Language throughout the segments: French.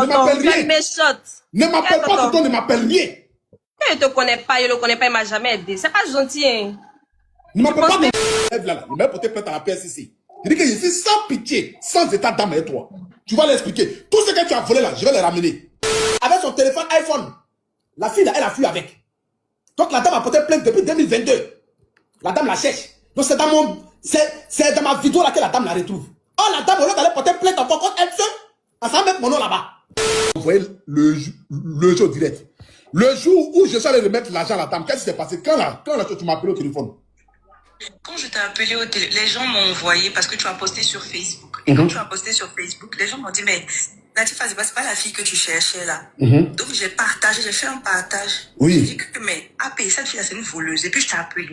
Ne m'appelle Tu es rien. méchante. Ne m'appelle pas tonton, ne m'appelle rien. Je ne te connais pas, je ne le connais pas, il ne m'a jamais aidé. C'est pas gentil, hein. Ne m'appelle pas tonton. Là, il m'a porté plainte à la PSCC. Il dit que je suis sans pitié, sans état d'âme et toi. Tu vas l'expliquer. Tout ce que tu as volé là, je vais les ramener. Avec son téléphone iPhone. La fille là, elle a fui avec. Donc la dame a porté plainte depuis 2022. La dame la cherche. Donc c'est dans ma vidéo là que la dame la retrouve. Oh la dame, au lieu d'aller porter plainte encore contre elle seule, elle s'en met mon nom là-bas. Vous voyez le jour direct. Le jour où je suis allé remettre l'argent à la dame, qu'est-ce qui s'est passé? Quand tu m'as appelé au téléphone? Quand je t'ai appelé au téléphone, les gens m'ont envoyé parce que tu as posté sur Facebook. Et quand tu as posté sur Facebook, les gens m'ont dit, mais Latifa, c'est pas la fille que tu cherchais là. Donc j'ai partagé, j'ai fait un partage. Oui. J'ai dit que, mais AP, cette fille-là, c'est une voleuse. Et puis je t'ai appelé.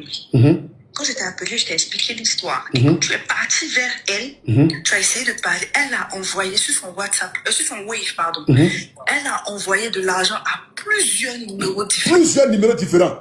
Quand je t'ai appelé, je t'ai expliqué l'histoire. Et quand tu es parti vers elle, tu as essayé de parler. Elle a envoyé sur son WhatsApp, sur son Wave, pardon. Elle a envoyé de l'argent à plusieurs numéros différents. Plusieurs numéros différents.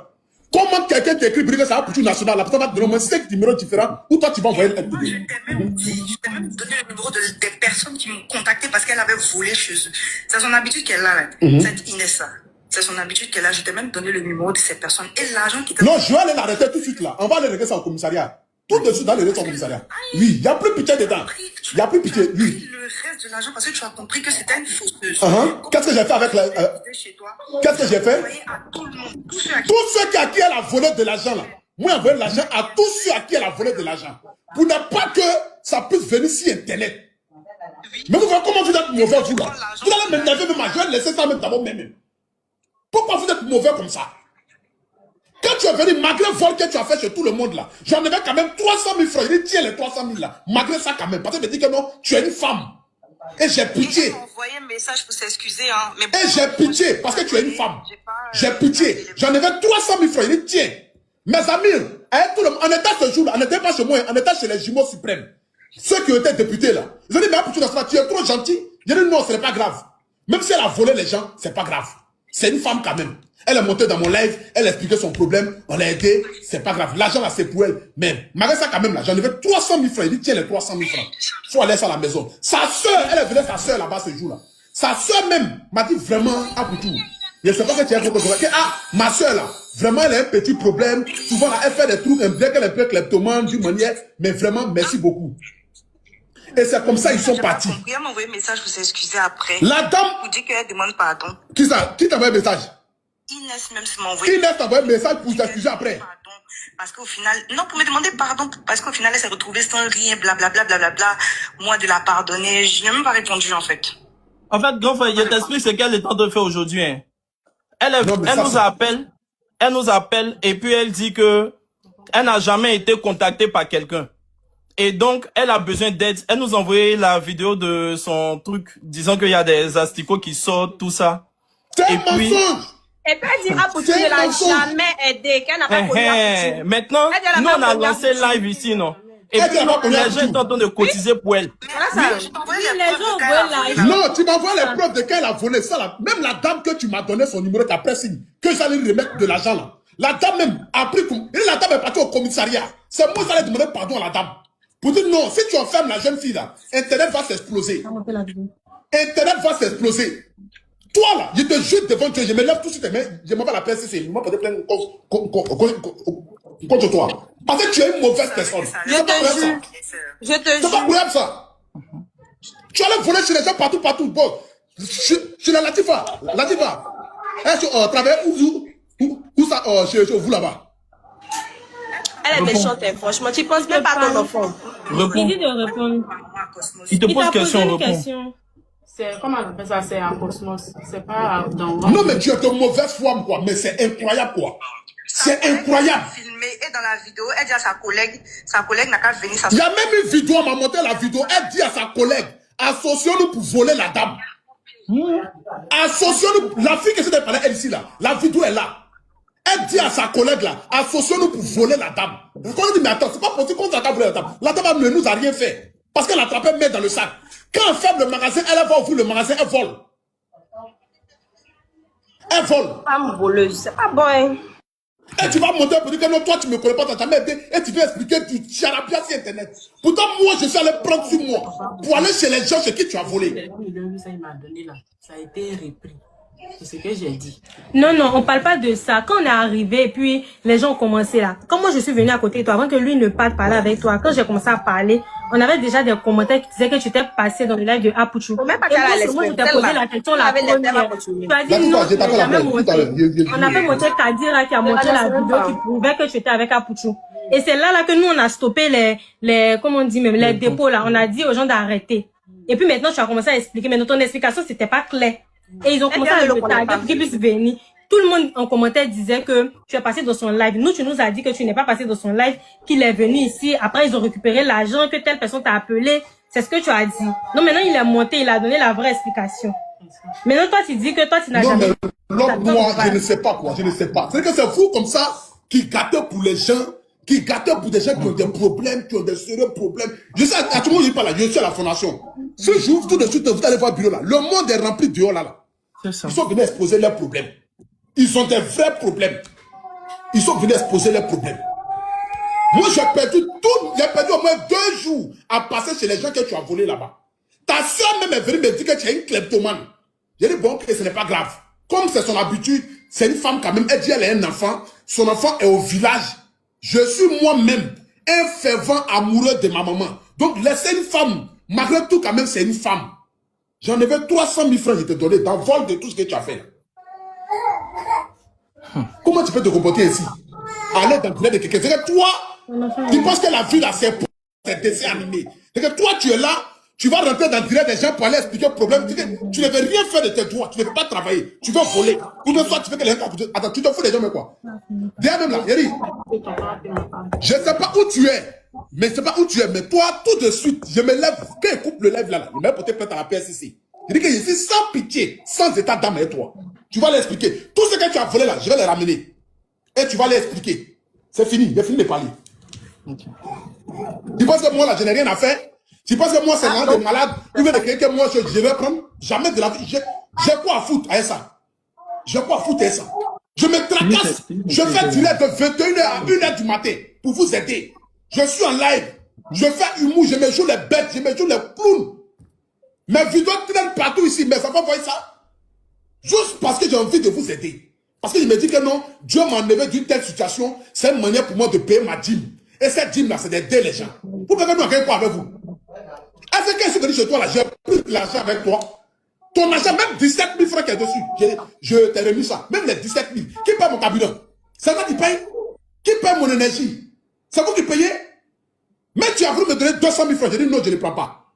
Comment quelqu'un t'écrit brûler ça pour tout national, la personne va te donner au moins 5 numéros différents, ou toi tu vas envoyer le Moi, je t'ai même dit, je t'ai même donné le numéro des personnes qui m'ont contacté parce qu'elle avait volé chez eux. C'est son habitude qu'elle a, là. Cette Inessa. C'est son habitude qu'elle a. Je t'ai même donné le numéro de ces personnes et l'argent qui t'a... Non, je vais aller l'arrêter tout de suite là. On va aller régler ça au commissariat. Tout de suite dans le commissariat. Oui, il n'y a plus pitié dedans. Il n'y a plus pitié, oui. Le reste de l'argent parce que tu as compris que c'était une fausseuse. Qu'est-ce que j'ai fait avec la... Qu'est-ce que j'ai fait? Tous ceux à qui elle a volé de l'argent là. Moi, j'ai envoyé l'argent à tous ceux à qui elle a volé de l'argent. Pour ne pas que ça puisse venir sur Internet. Mais vous voyez comment vous êtes mauvais vous là. Vous allez m'énerver même, je vais laisser ça même d'abord même. Pourquoi vous êtes mauvais comme ça? Quand tu es venu, malgré le vol que tu as fait chez tout le monde là, j'en avais quand même 300 000 francs. Il dit tiens les 300 000 là. Malgré ça quand même. Parce que je me dis que non, tu es une femme. Et j'ai pitié. Il m'a envoyé un message pour s'excuser. Hein. Mais et j'ai pitié parce que tu es une femme. J'ai pitié. J'en avais 300 000 francs. Il dit tiens. Mes amis, on était ce jour là, on n'était pas chez moi, on était chez les jumeaux suprêmes. Ceux qui étaient députés là. Ils ont dit mais tu es trop gentil. J'ai dit non, ce n'est pas grave. Même si elle a volé les gens, c'est pas grave. C'est une femme quand même. Elle est montée dans mon live, elle expliquait son problème, on l'a aidé, c'est pas grave. L'argent là c'est pour elle. Mais malgré ça quand même là, j'en avais 300 000 francs. Il dit tiens les 300 000 francs. Faut aller ça à la maison. Sa soeur, elle est venue sa soeur là-bas ce jour là. Sa soeur même m'a dit vraiment à tout. Je ne sais pas que tu as compris. Ah, ma soeur là, vraiment elle a un petit problème. Souvent là, elle fait des trucs, bien qu'elle est un peu kleptomane d'une manière, mais vraiment merci beaucoup. Et c'est comme ça ils sont partis. Elle m'a envoyé un message pour s'excuser après. La dame. Pour dire qu'elle demande pardon. Qui ça? Qui t'a envoyé un message? Inès même m'a envoyé. Inès t'a envoyé un message pour s'excuser après. Pardon. Parce qu'au final, non, pour me demander pardon, parce qu'au final, elle s'est retrouvée sans rien, blablabla, blablabla. Moi, de la pardonner, je n'ai même pas répondu, en fait. En fait, grand frère, je t'explique ce qu'elle est en train de faire aujourd'hui. Hein. Elle nous appelle et puis elle dit que elle n'a jamais été contactée par quelqu'un. Et donc, elle a besoin d'aide. Elle nous a envoyé la vidéo de son truc, disant qu'il y a des asticots qui sortent, tout ça. Et puis... Et puis elle dit, Apoutou ne l'a jamais aidé, qu'elle n'a pas connu. Maintenant, nous on a lancé live ici, non? Et puis les gens sont en train de cotiser pour elle. Non, tu m'envoies les preuves de qu'elle a volé ça là. Même la dame que tu m'as donné son numéro qu'après signe, que j'allais lui remettre de l'argent là. La dame même a pris comme... Et la dame est partie au commissariat. C'est moi qui allais demander pardon à la dame. Pour dire non, si tu enfermes la jeune fille là, Internet va s'exploser. Internet va s'exploser. Toi là, je te jure devant Dieu, je me lève tout de suite, mais je m'en vais à la PSCC, je m'en vais plaindre contre toi. Parce que tu es une mauvaise personne. Je te jure. C'est pas incroyable ça. Tu allais voler chez les gens partout. Bon, chez la Latifa. Elle travaille où ça, chez vous là-bas. Elle est méchante, franchement. Tu penses même pas à ton enfant. Il dit de répondre. Il te pose question. C'est, comment on appelle ça, c'est un cosmos. C'est pas dans... Non, mais tu es de mauvaise foi, quoi. Mais c'est incroyable, quoi. C'est incroyable. Filmé et dans la vidéo, elle dit à sa collègue n'a qu'à venir s'asseoir. Il y a même une vidéo, elle m'a montré la vidéo. Elle dit à sa collègue, associons-nous pour voler la dame. Associons-nous, la fille que je t'ai parlé, elle ici, là. La vidéo est là. Elle dit à sa collègue, là, associons-nous pour voler la dame. Quand on dit, mais attends, c'est pas possible qu'on s'attaque voler la dame. La dame ne nous a rien fait. Parce qu'elle attrapait met dans le sac. Quand elle ferme le magasin, elle va ouvrir le magasin, elle vole. Elle vole. Femme voleuse, c'est pas bon, hein. Et tu vas monter pour dire que non, toi, tu ne me connais pas, tu n'as jamais aidé, et tu vas expliquer du charabia sur Internet. Pourtant, moi, je suis allé prendre sur moi pour aller chez les gens chez qui tu as volé. Ça, il m'a donné là. Ça a été repris. C'est ce que j'ai dit. Non, non, on parle pas de ça. Quand on est arrivé, et puis les gens ont commencé là. Quand moi je suis venue à côté de toi, avant que lui ne parte parler avec toi, quand j'ai commencé à parler, on avait déjà des commentaires qui disaient que tu t'es passé dans le live de Apuchu. Et moi, je t'ai posé la question la première. Tu as dit non, tu n'as jamais montré. On avait montré Kadira qui a montré la vidéo qui prouvait que tu étais avec Apuchu. Et c'est là que nous, on a stoppé comment on dit même, les dépôts là. On a dit aux gens d'arrêter. Et puis maintenant, tu as commencé à expliquer. Mais dans ton explication, c'était pas clair. Et ils ont commencé à le taguer pour qu'ils puissent venir. Tout le monde en commentaire disait que tu es passé dans son live. Nous, tu nous as dit que tu n'es pas passé dans son live, qu'il est venu ici. Après, ils ont récupéré l'argent, que telle personne t'a appelé. C'est ce que tu as dit. Non, maintenant, il est monté, il a donné la vraie explication. Maintenant, toi, tu dis que toi, tu n'as jamais... Non, mais moi, je ne sais pas quoi, je ne sais pas. C'est que c'est vous comme ça qui gâtez pour les gens, qui gâtez pour des gens qui ont des problèmes, qui ont des sérieux problèmes. Je sais, à tout le monde, il parle là, je suis à la fondation. Si j'ouvre tout de suite, vous allez voir le bureau là. Le monde est rempli de là. Ils sont venus exposer leurs problèmes. Ils ont des vrais problèmes. Ils sont venus exposer leurs problèmes. Moi, j'ai perdu au moins 2 jours à passer chez les gens que tu as volés là-bas. Ta soeur même est venue me dire que tu es une kleptomane. J'ai dit, bon, que ce n'est pas grave. Comme c'est son habitude, c'est une femme quand même. Elle dit, elle a un enfant. Son enfant est au village. Je suis moi-même un fervent amoureux de ma maman. Donc, laisser une femme, malgré tout, quand même, c'est une femme. J'en avais 300 000 francs, je t'ai donné dans le vol de tout ce que tu as fait. Comment tu peux te comporter ici? Aller dans le de quelqu'un. C'est que toi, tu penses que la vie là, c'est pour tes dessins animés. C'est que toi, tu es là, tu vas rentrer dans le direct des gens pour aller expliquer le problème. Tu ne veux rien faire de tes droits, tu ne veux pas travailler, tu veux voler. Ou de soit tu veux que les gens... Attends, tu te fous des gens, mais quoi? Viens même là, Yeri. Je ne sais pas où tu es. Mais je ne sais pas où tu es, mais toi, tout de suite, je me lève, quand il coupe le live là, il m'a porté plainte à la PSCC. Je dis que je suis sans pitié, sans état d'âme et toi. Tu vas l'expliquer. Tout ce que tu as volé là, je vais les ramener. Et tu vas l'expliquer. C'est fini, j'ai fini de parler. Okay. Tu penses que moi là, je n'ai rien à faire? Tu penses que moi, c'est un de malade? Tu veux de quelqu'un que moi, je vais prendre? Jamais de la vie. J'ai quoi à foutre à ça? J'ai quoi à foutre à ça? Je me tracasse. Je fais direct de 21h à 1h du matin pour vous aider. Je suis en live, je fais humour, je me joue les bêtes, je me joue les clowns. Mes vidéos traînent partout ici, mais ça va voir ça. Juste parce que j'ai envie de vous aider. Parce que je me dis que non, Dieu m'a enlevé d'une telle situation, c'est une manière pour moi de payer ma dîme. Et cette dîme là, c'est d'aider les gens. Vous pouvez nous engager quoi avec vous? Est-ce que quelqu'un est venu chez toi là, j'ai pris de l'argent avec toi? Ton argent, même 17 000 francs qui est dessus, je t'ai remis ça. Même les 17 000. Qui paye mon cabinet? C'est toi qui paye? Qui paye mon énergie? C'est vous qui payez? Mais tu as voulu me donner 200 000 francs. J'ai dit non, je ne prends pas.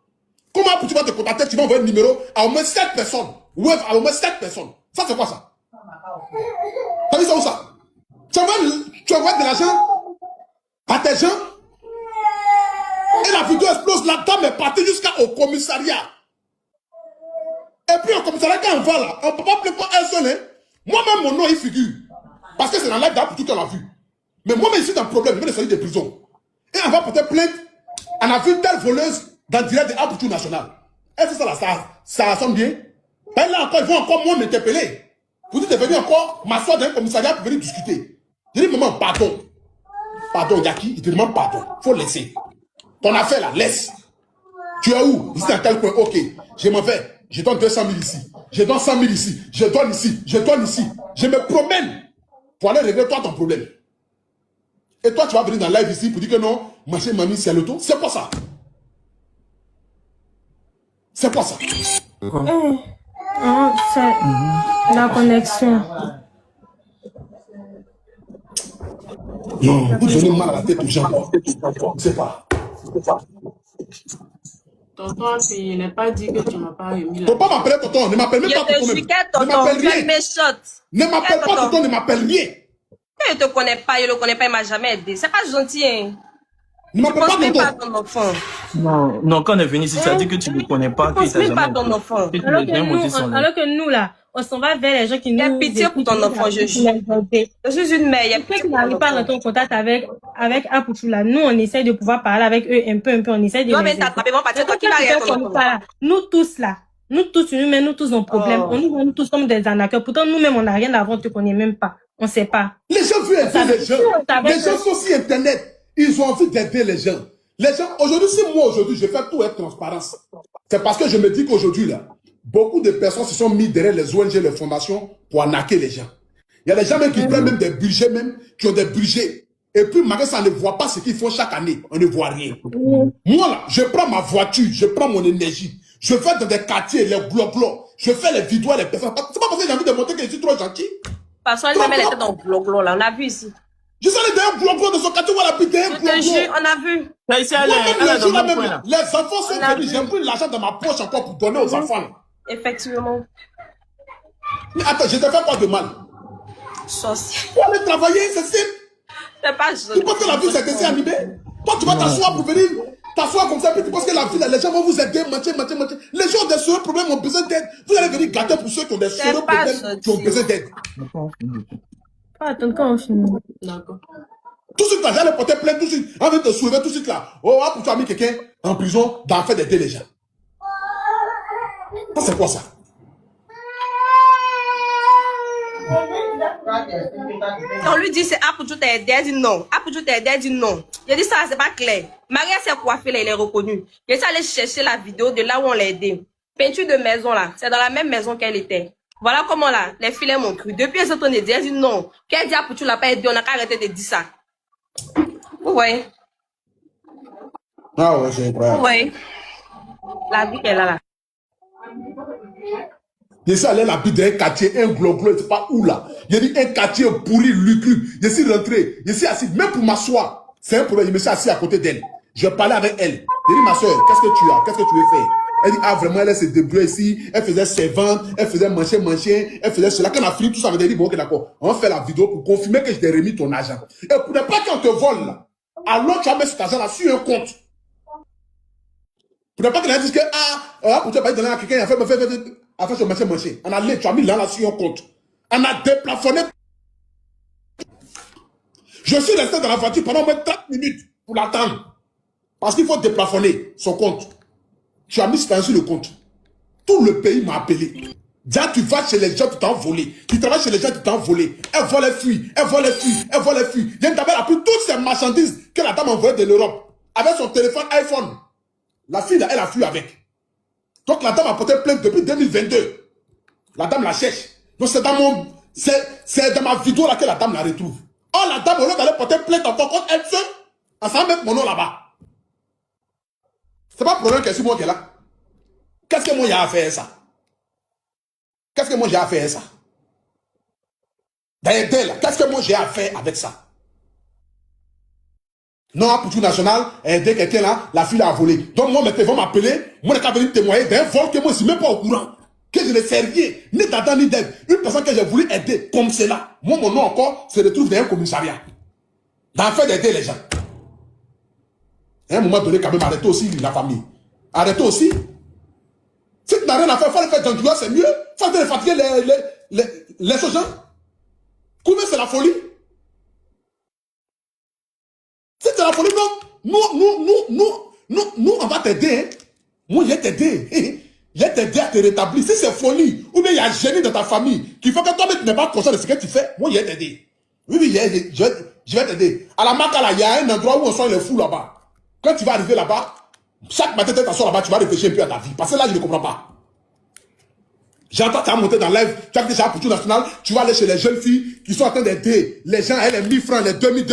Comment tu vas te contacter? Tu vas envoyer un numéro à au moins 7 personnes. Ouais, à au moins 7 personnes. Ça, c'est quoi ça? T'as vu ça où ça? Tu envoies de l'argent à tes gens et la vidéo explose. La dame est partie jusqu'au commissariat. Et puis au commissariat, quand on va là, on ne peut pas appeler pour un seul. Hein? Moi-même, mon nom, il figure. Parce que c'est dans la live pour tout le monde l'a vu. Mais moi-même, ici, dans le problème, je vais les sortir de prison. Et on va porter plainte. On a vu telle voleuse dans le direct de Apuchu National. Est-ce que ça, là, ça sonne bien? Ben là encore, ils vont encore moi m'interpeller. Vous êtes venu encore m'asseoir dans un commissariat pour venir discuter. Je dis, maman, pardon. Pardon, Yaki, il te demande pardon. Faut laisser. Ton affaire là, laisse. Tu es où? Ici, dans tel coin. Ok, je m'en vais. Je donne 200 000 ici. Je donne 100 000 ici. Je donne ici. Je donne ici. Je me promène pour aller régler toi ton problème. Et toi, tu vas venir dans live ici pour dire que non, ma chérie, mamie, c'est le tout. C'est quoi ça? C'est quoi ça? C'est la connexion. Non, vous donnez mal à la tête aux gens. Je sais pas. Tonton, il n'est pas dit que tu ne m'as pas remis là. Faut pas m'appeler tonton, ne m'appelle même pas tonton. Ne m'appelle rien. Ne m'appelle pas tonton, ne m'appelle rien. Je ne te connais pas, je ne le connais pas, il ne m'a jamais aidé. C'est pas gentil, hein. Ne m'appelle pas même tonton. pas ton enfant. Non, non, quand on est venu ici, ça dit que tu ne le connais pas. Je ne pense même pas ton enfant. Alors que nous, là, on s'en va vers les gens qui nous... Il y a pitié pour ton enfant, je suis une mère, il y a pitié pour ton enfant. Tu n'arrives pas à rentrer en contact avec Apuchu, là. Nous, on essaie de pouvoir parler avec eux un peu, on essaie de... Non, mais t'as pas partir, toi qui vas rien. Nous tous, là, Nous tous, tu nous mets nous tous en problème. On nous voit nous tous comme des arnaqueurs. Pourtant, nous-mêmes, on n'a rien à voir, on ne te connaît même pas. On ne sait pas. Les gens veulent aider les gens. Les gens sont sur Internet. Ils ont envie d'aider les gens. Les gens, aujourd'hui, si moi, aujourd'hui, je fais tout avec transparence, c'est parce que je me dis qu'aujourd'hui, là, beaucoup de personnes se sont mis derrière les ONG, les fondations, pour arnaquer les gens. Il y a des gens même qui prennent même des budgets, même, qui ont des budgets. Et puis, malgré ça, on ne voit pas ce qu'ils font chaque année. On ne voit rien. Moi, là, je prends ma voiture, je prends mon énergie. Je vais dans des quartiers, les gloglos. Je fais les vidéos à les personnes. C'est pas parce que j'ai envie de montrer que je suis trop gentil. Parce qu'elle-même, elle était dans le gloglo, là. On a vu ici. Je suis allé derrière gloglo de son quartier, voilà, puis derrière gloglo. Je te jure, on a vu. Ça, ici, elle est dans le point, là. Les enfants sont venus, j'ai pris l'argent dans ma poche encore pour donner aux enfants. Effectivement. Mais attends, je te fais pas de mal. Sorcier. Pour aller travailler, c'est simple. C'est pas Tu penses que la vie, c'est dessin animé? Toi, tu vas t'asseoir pour venir t'asseoir comme ça, puis tu penses que la vie, les gens vont vous aider, mentir. Les gens ont des sérieux problèmes, ont besoin d'aide. Vous allez venir gâter pour ceux qui ont des sérieux problèmes, qui ont besoin d'aide. Attends, quand on finit. D'accord. Tout de suite là, j'allais porter plainte tout de suite. On vient te soulever tout de suite là. Oh, pour tu as mis quelqu'un en prison d'en faire d'aider les gens. Ça, c'est quoi ça? On lui dit c'est Apoutou t'a aidé, elle dit non. Apoutou t'a aidé, elle dit non. J'ai dit ça, c'est pas clair. Maria s'est coiffée là, il est reconnu. J'ai dit aller chercher la vidéo de là où on l'a aidé. Peinture de maison là, c'est dans la même maison qu'elle était. Voilà comment là, les filles m'ont cru. Depuis elles sont en train de dire, elle dit non. Qu'elle dit Apoutou l'a pas aidé, on a qu'à arrêter de dire ça. Vous voyez? Ah ouais, c'est incroyable. Vous voyez? La vie qu'elle a là. Je suis allé là-bas dans un quartier, un gloglo, je ne sais pas où là. Il y a un quartier pourri, lugubre. Je suis rentré, je suis assis, même pour m'asseoir. C'est un problème, je me suis assis à côté d'elle. Je parlais avec elle. J'ai dit, ma soeur, qu'est-ce que tu as? Qu'est-ce que tu veux faire? Elle dit, ah vraiment, elle se débrouille ici. Elle faisait servante, elle faisait manger, elle faisait cela. Quand on a fini tout ça, elle a dit, bon, ok, d'accord. On fait la vidéo pour confirmer que je t'ai remis ton argent. Et pour ne pas qu'on te vole là, alors tu vas mettre cet argent là sur un compte. Pour ne pas qu'on dise que, pour te pas donner à quelqu'un, il a fait ce manger. On a allé, tu as mis là sur un compte. On a déplafonné. Je suis resté dans la voiture pendant au moins 30 minutes pour l'attendre. Parce qu'il faut déplafonner son compte. Tu as mis ça sur le compte. Tout le pays m'a appelé. Déjà, tu vas chez les gens qui t'ont volé. Tu travailles chez les gens qui t'ont volé. Elle vole les fuit. Elle vole les fuit. Elle vole les fuit. Il y a une dame, elle a pris toutes ces marchandises que la dame a envoyées de l'Europe. Avec son téléphone iPhone. La fille, là, elle a fui avec. Donc, la dame a porté plainte depuis 2022. La dame la cherche. Donc, c'est dans ma vidéo là que la dame la retrouve. Oh, la dame, au lieu d'aller porter plainte encore contre elle seule, elle s'en met mon nom là-bas. C'est pas pour problème que c'est moi qui est là. Qu'est-ce que moi j'ai à faire ça? Qu'est-ce que moi j'ai à faire ça? D'aider là, qu'est-ce que moi j'ai à faire avec ça? Non, pour tout national, aider quelqu'un là, la fille a volé. Donc moi, maintenant, ils vont m'appeler, moi, je vais venir témoigner d'un vol que moi, je ne suis même pas au courant. Que je ne sais rien, ni d'Adam, ni d'aide. Une personne que j'ai voulu aider, comme cela. Moi, mon nom encore, se retrouve dans un commissariat. Dans le fait d'aider les gens. À un moment donné, quand même, arrêtez aussi la famille. Arrêtez aussi. Si tu n'as rien à faire, il faut le faire dans le c'est mieux. Il faut fatiguer les gens. Combien c'est la folie? Si c'est la folie, non. Nous, on va t'aider. Hein. Moi, je vais t'aider. Je vais t'aider à te rétablir. Si c'est folie, ou bien il y a un génie dans ta famille qui fait que toi-même tu n'es pas conscient de ce que tu fais, moi, je vais t'aider. Oui, je vais t'aider. À la Makala, il y a un endroit où on sort les fous là-bas. Quand tu vas arriver là-bas, chaque matin, tu t'assois là-bas, tu vas réfléchir un peu à ta vie. Parce que là, je ne comprends pas. J'entends tu vas monter dans live, tu as déjà pour tout national, tu vas aller chez les jeunes filles qui sont en train d'aider les gens, elles, les 1000 francs, les 2000,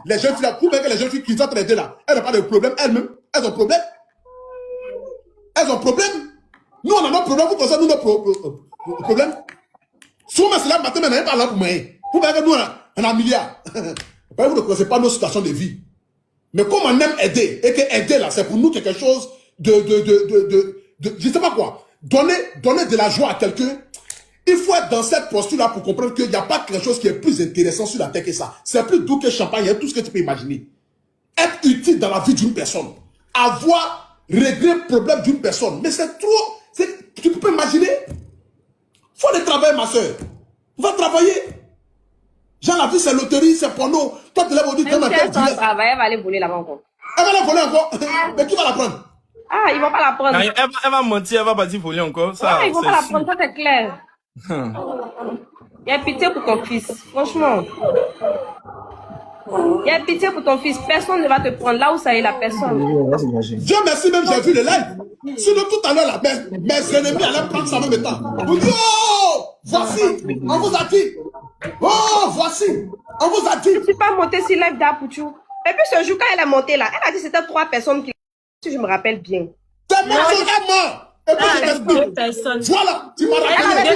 les jeunes filles là, pour bien que les jeunes filles qui sont en train d'aider là, elles n'ont pas de problème, elles-mêmes, elles ont problème. Elles ont problème. Nous, on a nos problèmes, vous pensez nous, nos problèmes. Souvent, c'est là, matin, mais on n'a pas là pour moi. Pour bien que nous, on a un milliard. Vous ne connaissez pas nos situations de vie. Mais comme on aime aider, et que aider là, c'est pour nous quelque chose je ne sais pas quoi. Donner de la joie à quelqu'un, il faut être dans cette posture-là pour comprendre qu'il n'y a pas quelque chose qui est plus intéressant sur la terre que ça. C'est plus doux que champagne, il y a tout ce que tu peux imaginer. Être utile dans la vie d'une personne. Avoir réglé le problème d'une personne. Mais c'est trop. Tu peux imaginer. Il faut aller travailler, ma soeur. Va travailler. Genre, la vie, c'est loterie, c'est porno. Toi, tu l'as dit, tu vas travailler, elle va aller voler là-bas encore. Elle va la voler encore. Mais qui va la prendre? Ah, ils vont pas la prendre. Elle va mentir, elle va partir voler encore. Ça, Ah, ils vont pas la prendre, ça c'est clair. Il y a pitié pour ton fils, franchement. Il y a pitié pour ton fils. Personne ne va te prendre là où ça est la personne. Dieu merci, même j'ai vu le live. Sinon, tout à l'heure, là, mes ennemis allaient prendre ça en même temps. Vous dites, oh, voici, on vous a dit. Oh, voici, on vous a dit. Je ne suis pas montée sur live d'Apouchou. Et puis ce jour, quand elle est montée là, elle a dit que c'était 3 personnes qui... Si je me rappelle bien. Ta mère est mort. Et puis je t'explique. Voilà, tu m'as rappelé.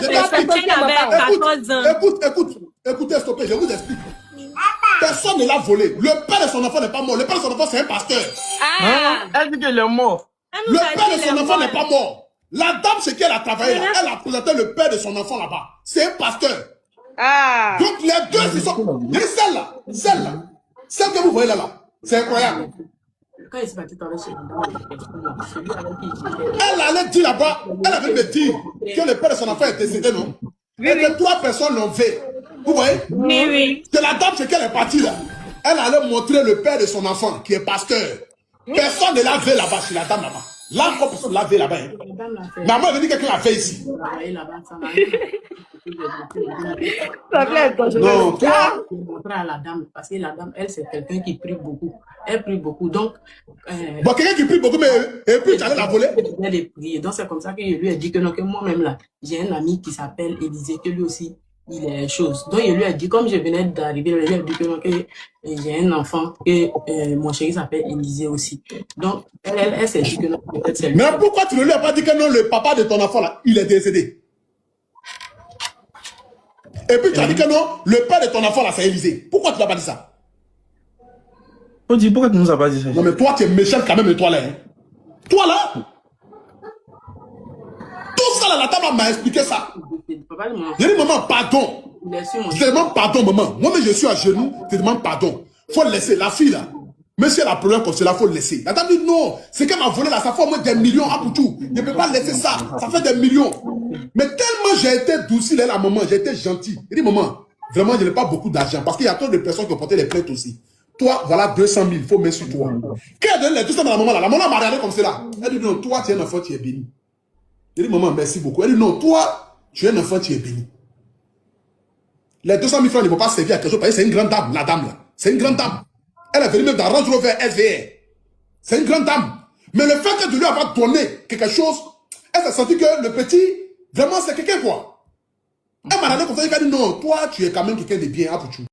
Écoutez, stoppez, je vous explique. Personne ne l'a volé. Le père de son enfant n'est pas mort. Le père de son enfant, c'est un pasteur. Elle dit qu'elle est morte. Le père de son enfant n'est pas mort. La dame, c'est qu'elle a travaillé là. Elle a présenté le père de son enfant là-bas. C'est un pasteur. Donc les deux, ils sont... Et celle-là, celle que vous voyez là, c'est incroyable. Elle allait dire là-bas, elle avait me dire que le père de son enfant est décédé, non? Et que 3 personnes l'ont fait. Vous voyez? Oui. Que la dame, c'est qu'elle est partie là. Elle allait montrer le père de son enfant, qui est pasteur. Personne ne l'a vu là-bas, c'est la dame là-bas. Là, encore personne ne l'a vu là-bas. Maman, elle veut dire que quelqu'un l'a fait ici. Non, toi. Montrer à la dame, parce que la dame, elle, c'est quelqu'un qui prie beaucoup. Elle prie beaucoup, donc... Bon, quelqu'un qui prie beaucoup, mais et puis tu allais la voler? Elle est priée, donc c'est comme ça que je lui ai dit que non, que moi-même là, j'ai un ami qui s'appelle Élisée, que lui aussi, il est chose. Donc il lui a dit, comme je venais d'arriver, il lui a dit que non, que j'ai un enfant, que mon chéri s'appelle Élisée aussi. Donc elle s'est dit que non, peut-être c'est lui. Mais pourquoi tu ne lui as pas dit que non, le papa de ton enfant là, il est décédé? Et puis tu as dit que non, le père de ton enfant là, c'est Élisée. Pourquoi tu n'as pas dit ça? Odi, pourquoi tu nous as pas dit ça? Non mais toi tu es méchant quand même, et toi là. Hein? Toi là? Tout ça là, la table m'a expliqué ça. J'ai dit maman, pardon. Je te demande pardon maman. Moi-même je suis à genoux, je te demande pardon. Faut laisser la fille là. Mais si elle a un problème comme cela, faut le laisser. La dame dit non, c'est qu'elle m'a volé là, ça fait au moins des millions à tout. Je ne peux pas laisser ça, ça fait des millions. Mais tellement j'ai été douce, là, la maman, j'ai été gentil. Il dit maman, vraiment je n'ai pas beaucoup d'argent parce qu'il y a trop de personnes qui ont porté des plaintes aussi. Toi, voilà 200 000, il faut mettre sur toi. Quand elle donne les 200 000 à la maman là, la maman m'a regardé comme cela. Elle dit non, toi tu es un enfant, tu es béni. Je dis maman, merci beaucoup. Elle dit non, toi, tu es un enfant, tu es béni. Les 200 000 francs ne vont pas servir à quelque chose parce que c'est une grande dame, la dame là. C'est une grande dame. Elle est venue même dans Range Rover SVR. C'est une grande dame. Mais le fait que de lui avoir donné quelque chose, elle s'est sentie que le petit, vraiment c'est quelqu'un quoi. Elle m'a regardé comme ça, elle a dit non, toi tu es quand même quelqu'un de bien, Apouchou.